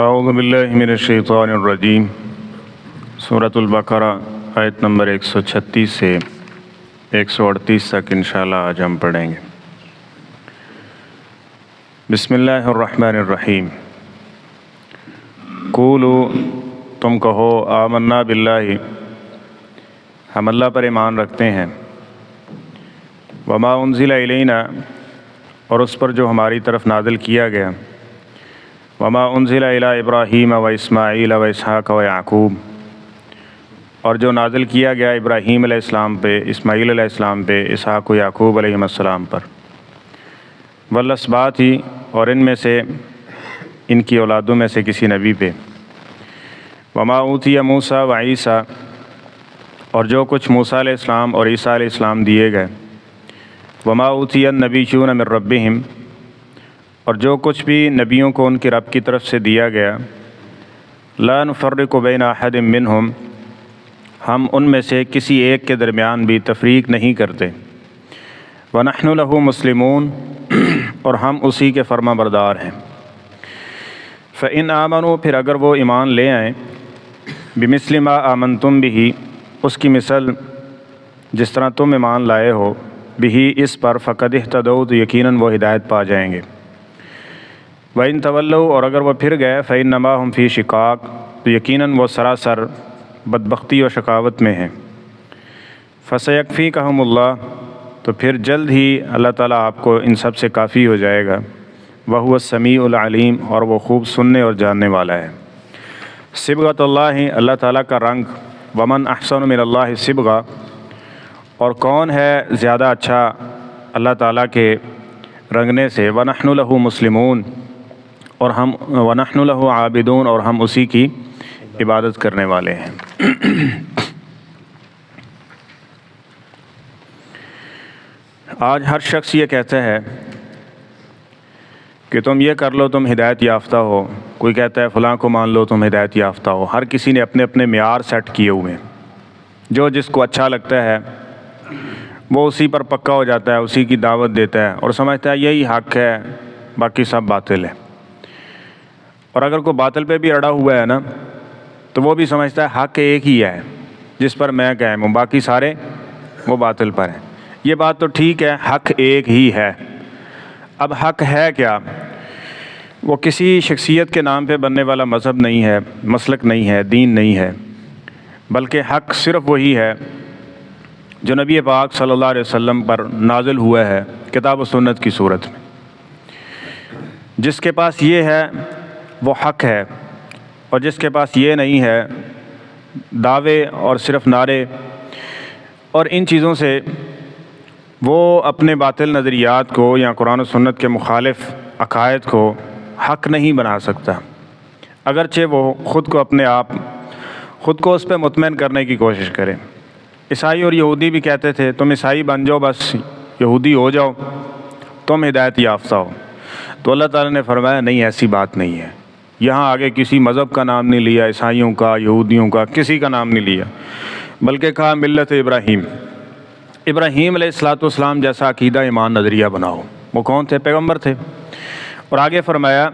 اعوذ باللہ من الشیطان الرجیم سورۃ البقرہ آیت نمبر 136 سے 138 تک انشاءاللہ آج ہم پڑھیں گے۔ بسم اللہ الرحمن الرحیم۔ قولوا، تم کہو، آمنا باللہ، ہم اللہ پر ایمان رکھتے ہیں، وما انزل الینا، اور اس پر جو ہماری طرف نازل کیا گیا، وما انزل الی ابراہیم و اسماعیل و اسحاق و یعقوب، اور جو نازل کیا گیا ابراہیم علیہ السلام پہ، اسماعیل علیہ السلام پہ، اسحاق و یعقوب علیہ السلام پر، والاسباط، اور ان میں سے ان کی اولادوں میں سے کسی نبی پہ، وما اوتی موسیٰ و عیسیٰ، اور جو کچھ موسیٰ علیہ السلام اور عیسیٰ علیہ السلام دیے گئے، وما اوتی النبیون من ربہم، اور جو کچھ بھی نبیوں کو ان کے رب کی طرف سے دیا گیا، لا نفرق بین احد منہم، ہم ان میں سے کسی ایک کے درمیان بھی تفریق نہیں کرتے، ونحن لہ مسلمون، اور ہم اسی کے فرما بردار ہیں۔ فإن آمنوا، پھر اگر وہ ایمان لے آئیں، بمثل ما آمنتم بہ، اس کی مثل جس طرح تم ایمان لائے ہو، بہ، اس پر، فقد اہتدوا، تو یقیناً وہ ہدایت پا جائیں گے۔ وَإِن تَوَلَّوْا، اور اگر وہ پھر گئے، فَإِنَّمَا هُمْ فِي شِقَاقٍ، تو یقیناً وہ سراسر بدبختی و شقاوت میں ہیں۔ فَسَيَكْفِيكَهُمُ اللَّهُ، تو پھر جلد ہی اللہ تعالیٰ آپ کو ان سب سے کافی ہو جائے گا۔ وَهُوَ السَّمِيعُ الْعَلِيمُ، اور وہ خوب سننے اور جاننے والا ہے۔ صبغۃ اللہ، اللہ تعالیٰ کا رنگ، وَمَنْ أَحْسَنُ مِنَ اللَّهِ صِبْغَةً، اور کون ہے زیادہ اچھا اللہ تعالیٰ کے رنگنے سے، وَنَحْنُ لَهُ مُسْلِمُونَ، اور ہم، وَنَحْنُ لَهُ عَابِدُونَ، اور ہم اسی کی عبادت کرنے والے ہیں۔ آج ہر شخص یہ کہتا ہے کہ تم یہ کر لو تم ہدایت یافتہ ہو، کوئی کہتا ہے فلاں کو مان لو تم ہدایت یافتہ ہو۔ ہر کسی نے اپنے اپنے معیار سیٹ کیے ہوئے ہیں، جو جس کو اچھا لگتا ہے وہ اسی پر پکا ہو جاتا ہے، اسی کی دعوت دیتا ہے اور سمجھتا ہے یہی حق ہے، باقی سب باطل ہے۔ اور اگر کوئی باطل پہ بھی اڑا ہوا ہے نا، تو وہ بھی سمجھتا ہے حق ایک ہی ہے جس پر میں قائم ہوں، باقی سارے وہ باطل پر ہیں۔ یہ بات تو ٹھیک ہے، حق ایک ہی ہے۔ اب حق ہے کیا؟ وہ کسی شخصیت کے نام پہ بننے والا مذہب نہیں ہے، مسلک نہیں ہے، دین نہیں ہے، بلکہ حق صرف وہی ہے جو نبی پاک صلی اللہ علیہ وسلم پر نازل ہوا ہے کتاب و سنت کی صورت میں۔ جس کے پاس یہ ہے وہ حق ہے، اور جس کے پاس یہ نہیں ہے، دعوے اور صرف نعرے اور ان چیزوں سے وہ اپنے باطل نظریات کو یا قرآن و سنت کے مخالف عقائد کو حق نہیں بنا سکتا، اگرچہ وہ خود کو اس پہ مطمئن کرنے کی کوشش کرے۔ عیسائی اور یہودی بھی کہتے تھے تم عیسائی بن جاؤ، بس یہودی ہو جاؤ، تم ہدایت یافتہ ہو۔ تو اللہ تعالیٰ نے فرمایا نہیں، ایسی بات نہیں ہے۔ یہاں آگے کسی مذہب کا نام نہیں لیا، عیسائیوں کا، یہودیوں کا، کسی کا نام نہیں لیا، بلکہ کہا ملت ابراہیم، ابراہیم علیہ السلام جیسا عقیدہ ایمان نظریہ بناؤ۔ وہ کون تھے؟ پیغمبر تھے۔ اور آگے فرمایا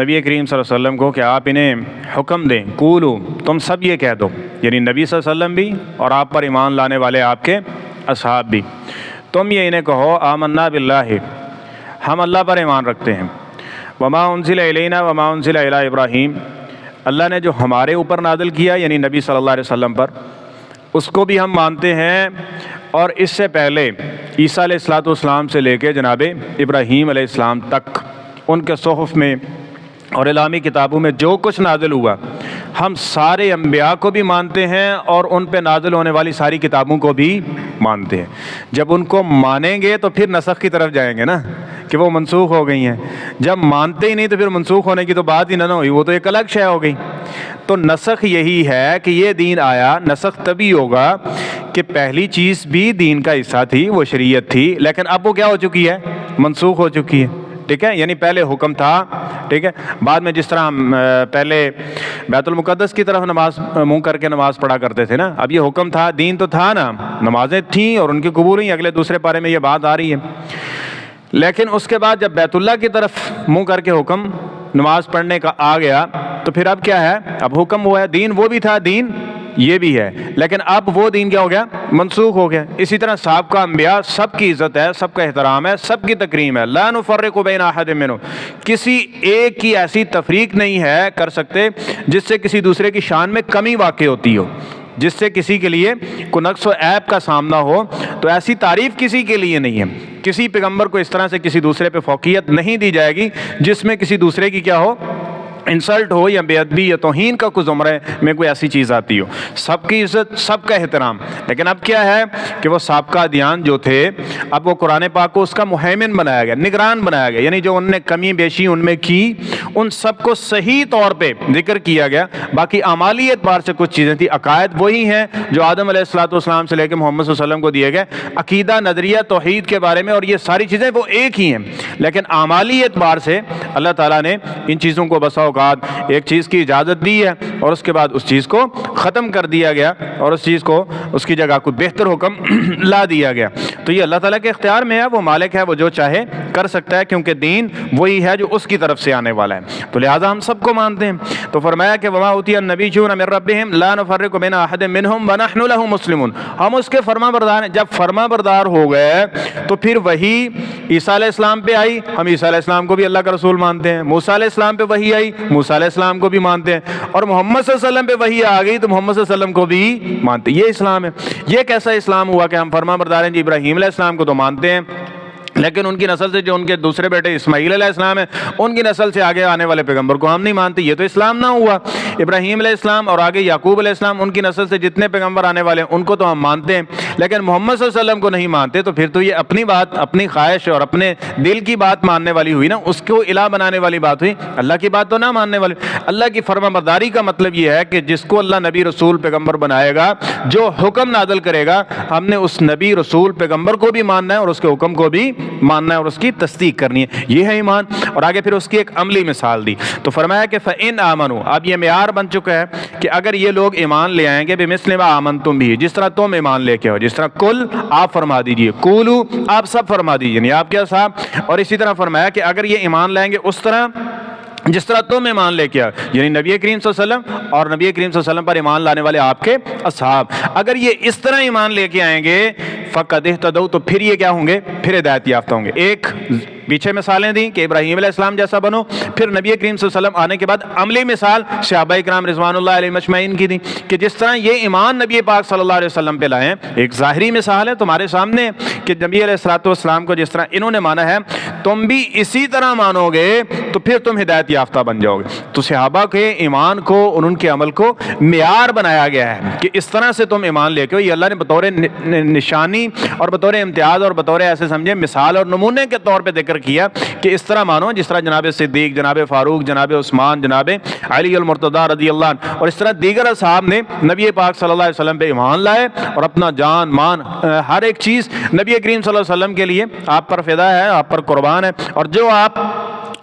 نبی کریم صلی اللہ علیہ وسلم کو کہ آپ انہیں حکم دیں، قولو، تم سب یہ کہہ دو، یعنی نبی صلی اللہ علیہ وسلم بھی اور آپ پر ایمان لانے والے آپ کے اصحاب بھی، تم یہ انہیں کہو، آمنا باللہ، ہم اللہ پر ایمان رکھتے ہیں، وما انزل الینا وما انزل الی ابراہیم، اللہ نے جو ہمارے اوپر نازل کیا یعنی نبی صلی اللہ علیہ وسلم پر، اس کو بھی ہم مانتے ہیں، اور اس سے پہلے عیسیٰ علیہ السلام سے لے کے جناب ابراہیم علیہ السلام تک ان کے صحف میں اور الہامی کتابوں میں جو کچھ نازل ہوا، ہم سارے انبیاء کو بھی مانتے ہیں اور ان پہ نازل ہونے والی ساری کتابوں کو بھی مانتے ہیں۔ جب ان کو مانیں گے تو پھر نسخ کی طرف جائیں گے نا، کہ وہ منسوخ ہو گئی ہیں۔ جب مانتے ہی نہیں تو پھر منسوخ ہونے کی تو بات ہی نہ ہوئی، وہ تو ایک الگ شے ہو گئی۔ تو نسخ یہی ہے کہ یہ دین آیا، نسخ تبھی ہوگا کہ پہلی چیز بھی دین کا حصہ تھی، وہ شریعت تھی، لیکن اب وہ کیا ہو چکی ہے؟ منسوخ ہو چکی ہے۔ ٹھیک ہے، یعنی پہلے حکم تھا، ٹھیک ہے، بعد میں جس طرح ہم پہلے بیت المقدس کی طرف نماز منہ کر کے نماز پڑھا کرتے تھے نا، اب یہ حکم تھا، دین تو تھا نا، نمازیں تھیں اور ان کی قبول ہوئیں، اگلے دوسرے پارے میں یہ بات آ رہی ہے۔ لیکن اس کے بعد جب بیت اللہ کی طرف منہ کر کے حکم نماز پڑھنے کا آ گیا تو پھر اب کیا ہے؟ اب حکم ہوا ہے، دین وہ بھی تھا، دین یہ بھی ہے، لیکن اب وہ دین کیا ہو گیا؟ منسوخ ہو گیا۔ اسی طرح سابقہ انبیاء سب کی عزت ہے، سب کا احترام ہے، سب کی تکریم ہے، لا نفرق بین احد منہم، کسی ایک کی ایسی تفریق نہیں ہے کر سکتے جس سے کسی دوسرے کی شان میں کمی واقع ہوتی ہو، جس سے کسی کے لیے کوئی نقص و عیب کا سامنا ہو، تو ایسی تعریف کسی کے لیے نہیں ہے۔ کسی پیغمبر کو اس طرح سے کسی دوسرے پہ فوقیت نہیں دی جائے گی جس میں کسی دوسرے کی کیا ہو؟ انسلٹ ہو یا بے ادبی یا توہین کا کوئی زمرے میں کوئی ایسی چیز آتی ہو۔ سب کی عزت، سب کا احترام۔ لیکن اب کیا ہے کہ وہ سابقہ ادیان جو تھے، اب وہ قرآن پاک کو اس کا مہیمن بنایا گیا، نگران بنایا گیا، یعنی جو ان نے کمی بیشی ان میں کی ان سب کو صحیح طور پہ ذکر کیا گیا۔ باقی اعمالی اعتبار سے کچھ چیزیں تھیں، عقائد وہی ہیں جو آدم علیہ السلام سے لے کے محمد صلی اللہ علیہ وسلم کو دیے گئے، عقیدہ، نظریہ، توحید کے بارے میں، اور یہ ساری چیزیں وہ ایک ہی ہیں، لیکن اعمالی اعتبار سے اللہ تعالیٰ نے ان چیزوں کو بسا اوقات ایک چیز کی اجازت دی ہے اور اس کے بعد اس چیز کو ختم کر دیا گیا اور اس چیز کو اس کی جگہ کوئی بہتر حکم لا دیا گیا۔ تو یہ اللہ تعالیٰ کے اختیار میں ہے، وہ مالک ہے، وہ جو چاہے کر سکتا ہے، کیونکہ دین وہی ہے جو اس کی طرف سے آنے والا ہے، تو لہٰذا ہم سب کو مانتے ہیں۔ تو فرمایا کہ وما اوتی النبیون من ربہم لا نفرق بین احد منہم ونحن لہ مسلمون، ہم اس کے فرما بردار ہیں۔ جب فرما بردار ہو گئے تو پھر وہی عیسیٰ علیہ السلام پہ آئی، ہم عیسیٰ علیہ السلام کو بھی اللہ کا رسول مانتے ہیں، موسیٰ علیہ السلام پہ وحی آئی، موسیٰ علیہ السلام کو بھی مانتے ہیں، اور محمد صلی اللہ علیہ وسلم پہ وحی آ گئی تو محمد صلی اللہ علیہ وسلم کو بھی مانتے ہیں۔ یہ اسلام ہے۔ یہ کیسا اسلام ہوا کہ ہم فرما بردار ہیں جی؟ ابراہیم علیہ السلام کو تو مانتے ہیں، لیکن ان کی نسل سے جو ان کے دوسرے بیٹے اسماعیل علیہ السلام ہیں ان کی نسل سے آگے آنے والے پیغمبر کو ہم نہیں مانتے۔ یہ تو اسلام نہ ہوا۔ ابراہیم علیہ السلام اور آگے یعقوب علیہ السلام، ان کی نسل سے جتنے پیغمبر آنے والے ہیں ان کو تو ہم مانتے ہیں، لیکن محمد صلی اللہ علیہ وسلم کو نہیں مانتے۔ تو پھر تو یہ اپنی بات، اپنی خواہش اور اپنے دل کی بات ماننے والی ہوئی نا، اس کو الہ بنانے والی بات ہوئی، اللہ کی بات تو نہ ماننے والی۔ اللہ کی فرما برداری کا مطلب یہ ہے کہ جس کو اللہ نبی رسول پیغمبر بنائے گا، جو حکم نازل کرے گا، ہم نے اس نبی رسول پیغمبر کو بھی ماننا ہے اور اس کے حکم کو بھی ماننا ہے اور اس کی تصدیق کرنی ہے۔ یہ ہے ایمان۔ اور آگے پھر اس کی ایک عملی مثال دی تو فرمایا کہ فَإِنْ آمَنُوا، اب یہ معیار بن چکا ہے کہ اگر یہ لوگ ایمان لے آئیں گے بِمِثْلِ مَا آمَنْتُمْ بِهِ، جس طرح تم ایمان لے کے ہو، جس طرح کل آپ فرما دیجئے، قولوا آپ سب فرما دیجئے، یعنی آپ کیا صاحب، اور اسی طرح فرمایا کہ اگر یہ ایمان لائیں گے اس طرح جس طرح تم ایمان لے کے آئے، یعنی نبی کریم صلی اللہ علیہ وسلم اور نبی کریم صلی اللہ علیہ وسلم پر ایمان لانے والے آپ کے اصحاب، اگر یہ اس طرح ایمان لے کے آئیں گے فَقَدْ اهْتَدَوْا، تو پھر یہ کیا ہوں گے؟ پھر ہدایت یافتہ ہوں گے۔ ایک پیچھے مثالیں دیں کہ ابراہیم علیہ السلام جیسا بنو، پھر نبی کریم صلی اللہ علیہ وسلم آنے کے بعد عملی مثال صحابہ کرام رضوان اللہ علیہ مجمعین کی دی کہ جس طرح یہ ایمان نبی پاک صلی اللہ علیہ وسلم پہ لائیں، ایک ظاہری مثال ہے تمہارے سامنے کہ نبی علیہ السلام کو جس طرح انہوں نے مانا ہے تم بھی اسی طرح مانو گے تو پھر تم ہدایت یافتہ بن جاؤ گے۔ تو صحابہ کے ایمان کو اور ان کے عمل کو معیار بنایا گیا ہے کہ اس طرح سے تم ایمان لے کے، یہ اللہ نے بطور نشانی اور بطور امتیاز اور بطور ایسے سمجھے مثال اور نمونے کے طور پہ ذکر کیا کہ اس طرح مانو جس طرح جناب صدیق، جناب فاروق، جناب عثمان، جناب علی المرتضیٰ رضی اللہ عنہ اور اس طرح دیگر اصحاب نے نبی پاک صلی اللہ علیہ وسلم پہ ایمان لائے اور اپنا جان مان ہر ایک چیز نبی کریم صلی اللہ علیہ وسلم کے لیے آپ پر فدا ہے، آپ پر قربان ہے، اور جو آپ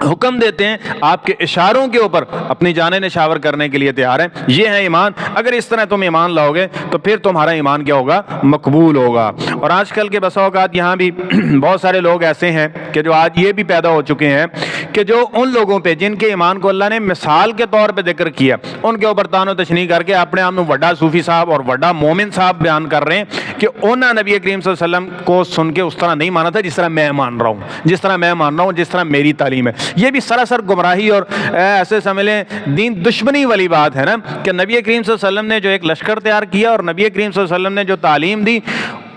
حکم دیتے ہیں آپ کے اشاروں کے اوپر اپنی جانیں نشاور کرنے کے لیے تیار ہیں۔ یہ ہے ایمان۔ اگر اس طرح تم ایمان لاؤ گے تو پھر تمہارا ایمان کیا ہوگا؟ مقبول ہوگا۔ اور آج کل کے بسا اوقات یہاں بھی بہت سارے لوگ ایسے ہیں کہ جو آج یہ بھی پیدا ہو چکے ہیں کہ جو ان لوگوں پہ جن کے ایمان کو اللہ نے مثال کے طور پہ ذکر کیا ان کے اوپر تان و تشنیع کر کے اپنے آپ میں وڈا صوفی صاحب اور وڈا مومن صاحب بیان کر رہے ہیں کہ انہوں نے نبی کریم صلی اللہ علیہ وسلم کو سن کے اس طرح نہیں مانا تھا جس طرح میں مان رہا ہوں، جس طرح میں مان رہا ہوں، جس طرح میری تعلیم ہے۔ یہ بھی سراسر گمراہی اور ایسے سمجھ لیں دین دشمنی والی بات ہے نا کہ نبی کریم صلی اللہ علیہ وسلم نے جو ایک لشکر تیار کیا اور نبی کریم صلی اللہ علیہ وسلم نے جو تعلیم دی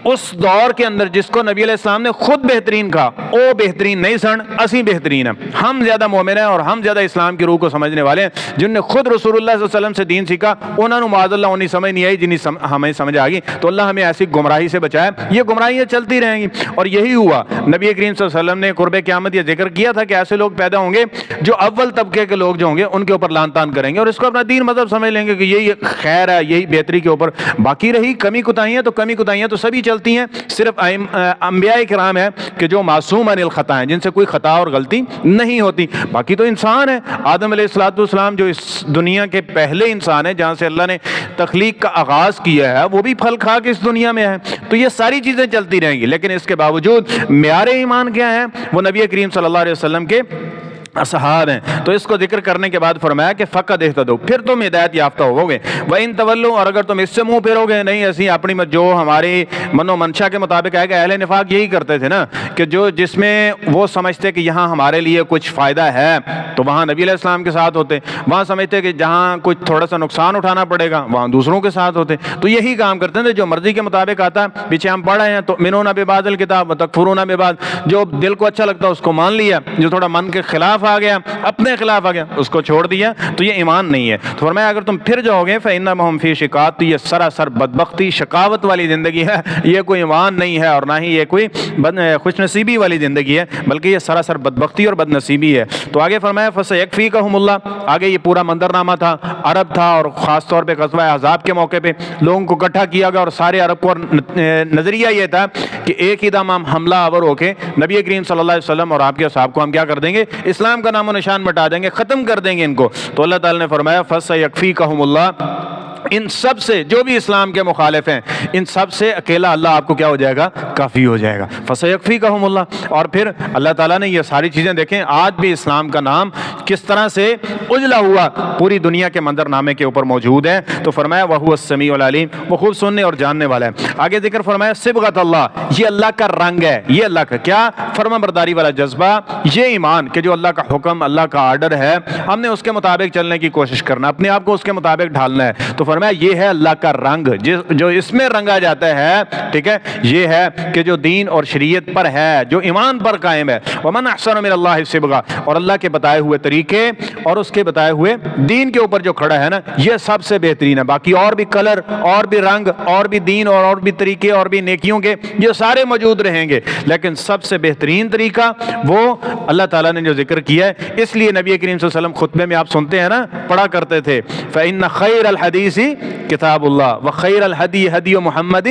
اس دور کے اندر جس کو نبی علیہ السلام نے خود بہترین کہا، او بہترین نہیں سن، اسی بہترین ہیں، ہم زیادہ مومن ہیں اور ہم زیادہ اسلام کی روح کو سمجھنے والے ہیں۔ جن نے خود رسول اللہ صلی اللہ علیہ وسلم سے دین سیکھا انہوں نے معاذ اللہ انہیں سمجھ نہیں آئی جنہیں ہمیں سمجھ آ گئی، تو اللہ ہمیں ایسی گمراہی سے بچائے۔ یہ گمراہیاں چلتی رہیں گی اور یہی ہوا۔ نبی کریم صلی اللہ علیہ وسلم نے قرب قیامت یہ ذکر کیا تھا کہ ایسے لوگ پیدا ہوں گے جو اول طبقے کے لوگ جو ہوں گے ان کے اوپر لان تان کریں گے اور اس کو اپنا دین مذہب سمجھ لیں گے کہ یہی خیر ہے، یہی بہتری کے اوپر باقی رہی کمی کوتاہیاں تو کمی کوتاہیاں تو سبھی چلتی ہیں، صرف انبیاء کرام ہے کہ جو معصوم عن الخطا ہیں، جن سے کوئی خطا اور غلطی نہیں ہوتی، باقی تو انسان ہے۔ آدم علیہ السلام جو اس دنیا کے پہلے انسان ہیں جہاں سے اللہ نے تخلیق کا آغاز کیا ہے وہ بھی پھل کھا کے اس دنیا میں ہے، تو یہ ساری چیزیں چلتی رہیں گی، لیکن اس کے باوجود معیار ایمان کیا ہے؟ وہ نبی کریم صلی اللہ علیہ وسلم کے اصحاب ہیں۔ تو اس کو ذکر کرنے کے بعد فرمایا کہ فقد اہتدوا، پھر تم ہدایت یافتہ ہوو گے۔ وَإِن تولوا، اور اگر تم اس سے منہ پھیرو گے، نہیں ایسی اپنی جو ہماری من و منشا کے مطابق ہے کہ اہل نفاق یہی کرتے تھے نا کہ جو جس میں وہ سمجھتے کہ یہاں ہمارے لیے کچھ فائدہ ہے تو وہاں نبی علیہ السلام کے ساتھ ہوتے، وہاں سمجھتے کہ جہاں کچھ تھوڑا سا نقصان اٹھانا پڑے گا وہاں دوسروں کے ساتھ ہوتے، تو یہی کام کرتے تھے جو مرضی کے مطابق آتا۔ پیچھے ہم پڑھ رہے ہیں تؤمنون ببعض الکتاب وتکفرون ببعض، جو دل کو اچھا لگتا اس کو مان لیا، جو تھوڑا من کے خلاف آ گیا، اپنے خلاف آ گیا، اس کو چھوڑ دیا، تو یہ ایمان نہیں ہے۔ تو فرمایا اگر تم پھر جاؤ گے فإنہم فی شقاق، تو یہ سراسر بدبختی شقاوت والی زندگی ہے، یہ کوئی ایمان نہیں ہے اور نہ ہی یہ کوئی خوش نصیبی والی زندگی ہے، بلکہ یہ سراسر بدبختی اور بد نصیبی ہے۔ تو آگے فرمایا فسیکفیکہم اللہ، آگے یہ پورا منظرنامہ تھا، عرب تھا اور خاص طور پہ غزوہ احزاب کے موقع پہ لوگوں کو اکٹھا کیا گیا اور سارے عرب کو، نظریہ یہ تھا کہ ایک ہی دم ہم حملہ آور ہو کے نبی کریم صلی اللہ علیہ وسلم اور آپ کے اصحاب کو ہم کیا کر دیں گے، اسلام کا نام و نشان مٹا دیں گے، ختم کر دیں گے ان کو۔ تو اللہ تعالیٰ نے فرمایا فسیکفیکہم اللہ، ان سب سے جو بھی اسلام کے مخالف ہیں ان سب سے اکیلا اللہ آپ کو کیا ہو جائے گا، کافی ہو جائے گا۔ فسیکفیکہم اللہ، اور پھر اللہ تعالیٰ نے یہ ساری چیزیں دیکھیں، آج بھی اسلام کا نام کس طرح سے اجلا ہوا پوری دنیا کے منظرنامے کے اوپر موجود ہے۔ تو فرمایا وَهُوَ السَّمِيعُ الْعَلِيمُ، وہ خوب سننے اور جاننے والا ہے۔ آگے ذکر فرمایا صبغۃ اللہ، یہ اللہ کا رنگ ہے، یہ اللہ کا کیا، فرما برداری والا جذبہ، یہ ایمان کہ جو اللہ کا حکم، اللہ کا آرڈر ہے، ہم نے اس کے مطابق چلنے کی کوشش کرنا، اپنے آپ کو اس کے مطابق ڈھالنا ہے۔ تو فرمایا یہ ہے اللہ کا رنگ، جو اس میں رنگا جاتا ہے، ٹھیک ہے، یہ ہے کہ جو دین اور شریعت پر ہے، جو ایمان پر قائم ہے۔ وَمَنْ أَحْسَنُ مِنَ اللَّهِ صِبْغًا، اور اللہ کے بتائے ہوئے طریقے اور اس کے بتائے ہوئے دین کے اوپر جو کھڑا ہے نا، یہ سب سے بہترین ہے۔ باقی اور بھی کلر اور بھی رنگ اور بھی دین اور بھی طریقے اور بھی نیکیوں کے یہ سارے موجود رہیں گے، لیکن سب سے بہترین طریقہ وہ اللہ تعالیٰ نے جو ذکر کیا ہے۔ اس لیے نبی کریم صلی اللہ علیہ وسلم خطبے میں آپ سنتے ہیں نا، پڑھا کرتے تھے فَإِنَّ خَيْرَ الْحَدِيثِ کتاب اللہ وخیر الہدی ہدی محمد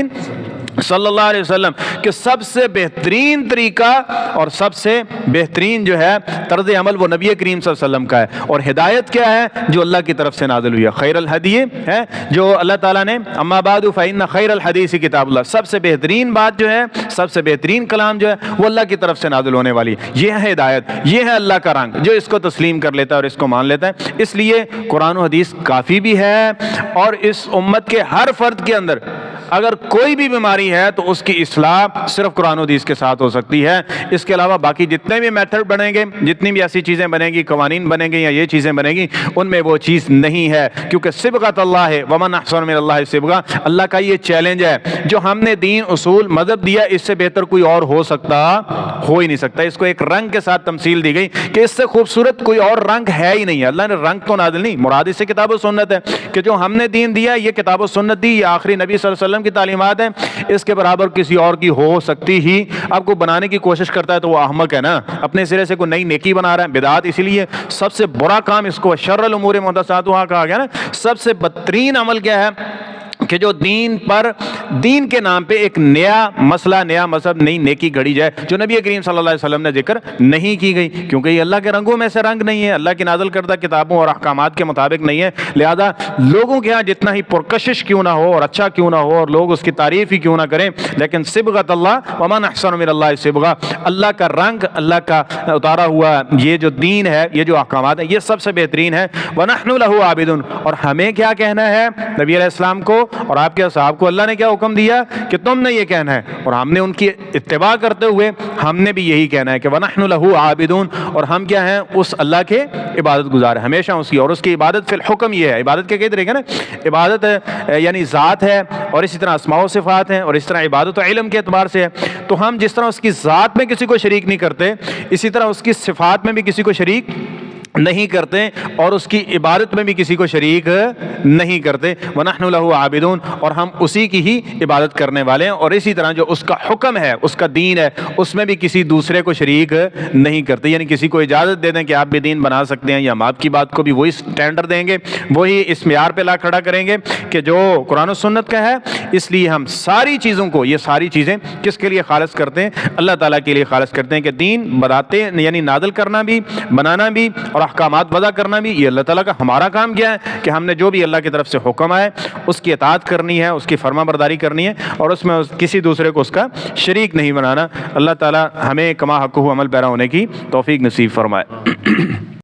صلی اللہ علیہ وسلم، کہ سب سے بہترین طریقہ اور سب سے بہترین جو ہے طرز عمل وہ نبی کریم صلی اللہ علیہ وسلم کا ہے، اور ہدایت کیا ہے جو اللہ کی طرف سے نازل ہوئی ہے، خیر الہدی ہے جو اللہ تعالیٰ نے، اما بعد فإن خیر الحدیث کتاب اللہ، سب سے بہترین بات جو ہے، سب سے بہترین کلام جو ہے وہ اللہ کی طرف سے نازل ہونے والی، یہ ہے ہدایت، یہ ہے اللہ کا رنگ، جو اس کو تسلیم کر لیتا ہے اور اس کو مان لیتا ہے۔ اس لیے قرآن و حدیث کافی بھی ہے، اور اس امت کے ہر فرد کے اندر اگر کوئی بھی بیماری ہے تو اس کی اصلاح صرف قرآن و حدیث کے ساتھ ہو سکتی ہے۔ اس کے علاوہ باقی جتنے بھی میتھڈ بنیں گے، جتنی بھی ایسی چیزیں بنیں گی، قوانین بنیں گے یا یہ چیزیں بنیں گی، ان میں وہ چیز نہیں ہے، کیونکہ صبغۃ اللہ ہے، ومن احسن من اللہ صبغہ، اللہ کا یہ چیلنج ہے، جو ہم نے دین، اصول، مذہب دیا، اس سے بہتر کوئی اور ہو ہی نہیں سکتا۔ اس کو ایک رنگ کے ساتھ تمثیل دی گئی کہ اس سے خوبصورت کوئی اور رنگ ہے ہی نہیں ہے۔ اللہ نے رنگ تو نازل نہیں، مراد اس سے کتاب و سنت ہے، کہ جو ہم نے دین دیا، یہ کتاب و سنت دی، یہ آخری نبی صلی اللہ علیہ وسلم کی تعلیمات ہیں، اس کے برابر کسی اور کی ہو سکتی ہی۔ اب کو بنانے کی کوشش کرتا ہے تو وہ احمق ہے نا، اپنے سرے سے کوئی نئی نیکی بنا رہا ہے، بدعات۔ اسی لیے سب سے برا کام اس کو شر الامور محدثاتها کہا گیا نا، سب سے بدترین عمل کیا ہے کہ جو دین پر، دین کے نام پہ ایک نیا مسئلہ، نیا مذہب، نئی نیکی گھڑی جائے جو نبی کریم صلی اللہ علیہ وسلم نے ذکر نہیں کی گئی، کیونکہ یہ اللہ کے رنگوں میں سے رنگ نہیں ہے، اللہ کی نازل کردہ کتابوں اور احکامات کے مطابق نہیں ہے۔ لہذا لوگوں کے ہاں جتنا ہی پرکشش کیوں نہ ہو اور اچھا کیوں نہ ہو اور لوگ اس کی تعریف ہی کیوں نہ کریں، لیکن صبغۃ اللہ ومن احسن من اللہ صبغہ، اللہ کا رنگ، اللہ کا اتارا ہوا یہ جو دین ہے، یہ جو احکامات ہیں، یہ سب سے بہترین ہے۔ ونحن له عابدون، اور ہمیں کیا کہنا ہے نبی علیہ السلام کو اور آپ کے اصحاب کو اللہ نے کیا حکم دیا کہ تم نے یہ کہنا ہے، اور ہم نے ان کی اتباع کرتے ہوئے ہم نے بھی یہی کہنا ہے کہ وَنَحْنُ لَهُ عَابِدُونَ، اور ہم کیا ہیں، اس اللہ کے عبادت گزار ہیں، ہمیشہ اس کی، اور اس کی عبادت فی الحکم یہ ہے، عبادت کے کئی طریقے نا، عبادت یعنی ذات ہے، اور اسی طرح اسماء و صفات ہیں، اور اس طرح عبادت و علم کے اعتبار سے ہے۔ تو ہم جس طرح اس کی ذات میں کسی کو شریک نہیں کرتے، اسی طرح اس کی صفات میں بھی کسی کو شریک نہیں کرتے، اور اس کی عبادت میں بھی کسی کو شریک نہیں کرتے۔ وَنَحْنُ لَهُ عَابِدُونَ، اور ہم اسی کی ہی عبادت کرنے والے ہیں، اور اسی طرح جو اس کا حکم ہے، اس کا دین ہے، اس میں بھی کسی دوسرے کو شریک نہیں کرتے، یعنی کسی کو اجازت دے دیں کہ آپ بھی دین بنا سکتے ہیں، یا ہم آپ کی بات کو بھی وہی سٹینڈر دیں گے، وہی اس معیار پہ لا کھڑا کریں گے کہ جو قرآن و سنت کا ہے۔ اس لیے ہم ساری چیزوں کو، یہ ساری چیزیں کس کے لیے خالص کرتے ہیں؟ اللہ تعالیٰ کے لیے خالص کرتے ہیں، کہ دین بناتے یعنی نازل کرنا بھی، بنانا بھی، اور احکامات وضع کرنا بھی یہ اللہ تعالیٰ کا. ہمارا کام کیا ہے کہ ہم نے جو بھی اللہ کی طرف سے حکم آئے اس کی اطاعت کرنی ہے, اس کی فرما برداری کرنی ہے, اور اس میں کسی دوسرے کو اس کا شریک نہیں بنانا. اللہ تعالیٰ ہمیں کما حقہ عمل پیرا ہونے کی توفیق نصیب فرمائے.